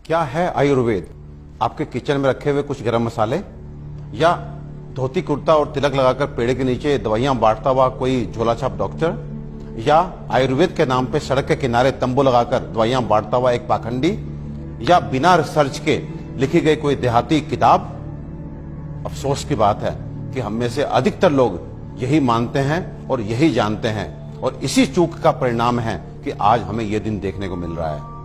क्या है आयुर्वेद? आपके किचन में रखे हुए कुछ गरम मसाले, या धोती कुर्ता और तिलक लगाकर पेड़ के नीचे दवाइयां बांटता हुआ कोई झोला छाप डॉक्टर, या आयुर्वेद के नाम पे सड़क के किनारे तंबू लगाकर दवाइयां बांटता हुआ एक पाखंडी, या बिना रिसर्च के लिखी गई कोई देहाती किताब? अफसोस की बात है कि हम में से अधिकतर लोग यही मानते हैं और यही जानते हैं, और इसी चूक का परिणाम है कि आज हमें यह दिन देखने को मिल रहा है।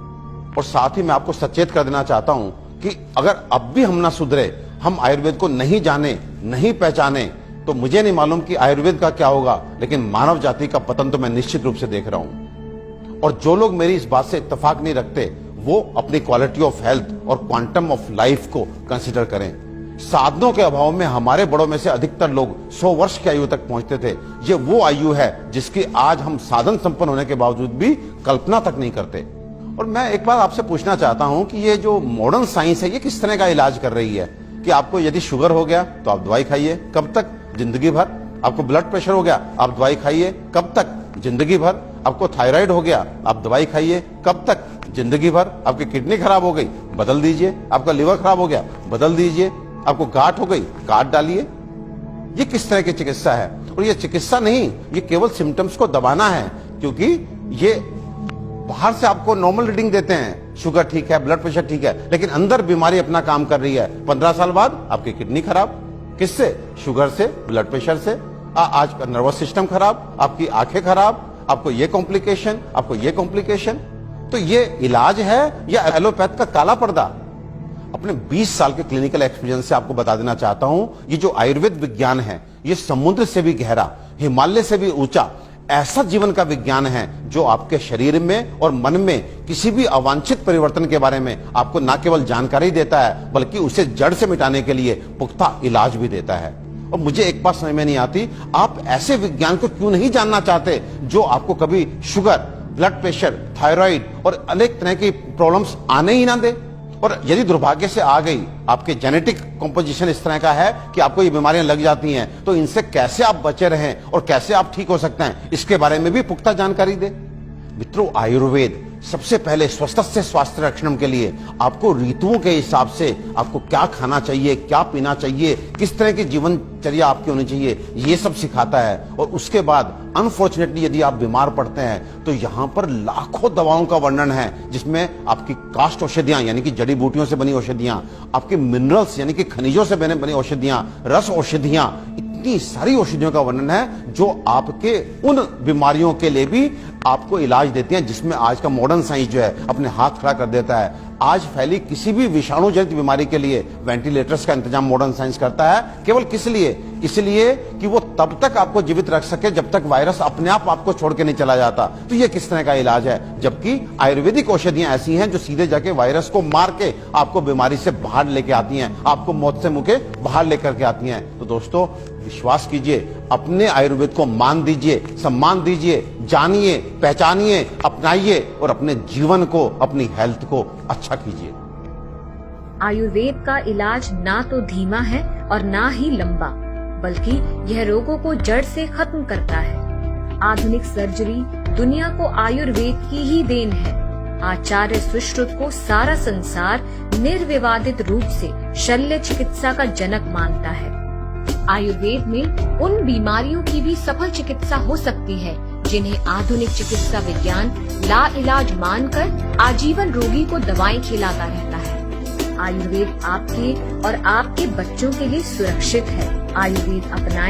और साथ ही मैं आपको सचेत कर देना चाहता हूं कि अगर अब भी हम ना सुधरे, हम आयुर्वेद को नहीं जाने, नहीं पहचाने, तो मुझे नहीं मालूम कि आयुर्वेद का क्या होगा, लेकिन मानव जाति का पतन तो मैं निश्चित रूप से देख रहा हूं। और जो लोग मेरी इस बात से इत्तेफाक नहीं रखते, वो अपनी क्वालिटी ऑफ हेल्थ और क्वांटम ऑफ लाइफ को कंसिडर करें। साधनों के अभाव में हमारे बड़ों में से अधिकतर लोग 100 वर्ष की आयु तक पहुंचते थे। ये वो आयु है जिसकी आज हम साधन संपन्न होने के बावजूद भी कल्पना तक नहीं करते। और मैं एक बार आपसे पूछना चाहता हूं कि ये जो मॉडर्न साइंस है, ये किस तरह का इलाज कर रही है? कि आपको यदि शुगर हो गया तो आप दवाई खाइए, कब तक? जिंदगी भर। आपको ब्लड प्रेशर हो गया, आप दवाई खाइए, कब तक? जिंदगी भर। आपको थायराइड हो गया, आप दवाई खाइए, कब तक? जिंदगी भर। आपकी किडनी खराब हो गई, बदल दीजिए। आपका लिवर खराब हो गया, बदल दीजिए। आपको गांठ हो गई, गांठ डालिए। ये किस तरह की चिकित्सा है? और ये चिकित्सा नहीं, ये केवल सिम्टम्स को दबाना है, क्योंकि ये बाहर से आपको नॉर्मल रीडिंग देते हैं, शुगर ठीक है, ब्लड प्रेशर ठीक है, लेकिन अंदर बीमारी अपना काम कर रही है। 15 साल बाद आपकी किडनी खराब, किससे? शुगर से, ब्लड प्रेशर से। आज का नर्वस सिस्टम खराब, आपकी आंखें खराब, आपको ये कॉम्प्लिकेशन, आपको ये कॉम्प्लिकेशन। तो ये इलाज है या एलोपैथ का काला पर्दा? अपने 20 साल के क्लिनिकल एक्सपीरियंस से आपको बता देना चाहता हूं, ये जो आयुर्वेद विज्ञान है, ये समुद्र से भी गहरा, हिमालय से भी ऊंचा ऐसा जीवन का विज्ञान है जो आपके शरीर में और मन में किसी भी अवांछित परिवर्तन के बारे में आपको न केवल जानकारी देता है, बल्कि उसे जड़ से मिटाने के लिए पुख्ता इलाज भी देता है। और मुझे एक बात समझ में नहीं आती, आप ऐसे विज्ञान को क्यों नहीं जानना चाहते जो आपको कभी शुगर, ब्लड प्रेशर, थायराइड और अनेक तरह की प्रॉब्लम्स आने ही ना दे? और यदि दुर्भाग्य से आ गई, आपके जेनेटिक कॉम्पोजिशन इस तरह का है कि आपको ये बीमारियां लग जाती हैं, तो इनसे कैसे आप बचे रहें और कैसे आप ठीक हो सकते हैं, इसके बारे में भी पुख्ता जानकारी दे। मित्रों, आयुर्वेद सबसे पहले स्वस्थ से स्वास्थ्य रक्षण के लिए आपको ऋतुओं के हिसाब से आपको क्या खाना चाहिए, क्या पीना चाहिए, किस तरह की जीवनचर्या आपकी होनी चाहिए, ये सब सिखाता है। और उसके बाद अनफॉर्चुनेटली यदि आप बीमार पड़ते हैं तो यहाँ पर लाखों दवाओं का वर्णन है, जिसमें आपकी काष्ठ औषधियां यानी कि जड़ी बूटियों से बनी औषधियां, आपके मिनरल्स यानी कि खनिजों से बनी औषधियां, रस औषधियां, इतनी सारी औषधियों का वर्णन है जो आपके उन बीमारियों के लिए भी आपको इलाज देती हैं, जिसमें आज का मॉडर्न साइंस जो है अपने हाथ खड़ा कर देता है। आज फैली किसी भी विषाणु जनित बीमारी के लिए वेंटिलेटर्स का इंतजाम मॉडर्न साइंस करता है। केवल किस लिए? इसलिए कि वो तब तक आपको जीवित रख सके जब तक वायरस अपने आप आपको छोड़ के नहीं चला जाता। तो ये किस तरह का इलाज है? जबकि आयुर्वेदिक औषधियां ऐसी हैं जो सीधे जाके वायरस को मार के आपको बीमारी से बाहर लेके आती हैं, आपको मौत से मुके बाहर लेकर के आती हैं। तो दोस्तों, विश्वास कीजिए, अपने आयुर्वेद को मान दीजिए, सम्मान दीजिए, जानिए, पहचानिए, अपनाइए और अपने जीवन को, अपनी हेल्थ को अच्छा कीजिए। आयुर्वेद का इलाज ना तो धीमा है और ना ही लंबा, बल्कि यह रोगों को जड़ से खत्म करता है। आधुनिक सर्जरी दुनिया को आयुर्वेद की ही देन है। आचार्य सुश्रुत को सारा संसार निर्विवादित रूप से शल्य चिकित्सा का जनक मानता है। आयुर्वेद में उन बीमारियों की भी सफल चिकित्सा हो सकती है जिन्हें आधुनिक चिकित्सा विज्ञान लाइलाज मानकर आजीवन रोगी को दवाएं खिलाता रहता है। आयुर्वेद आपके और आपके बच्चों के लिए सुरक्षित है। आयुर्वेद अपनाएं।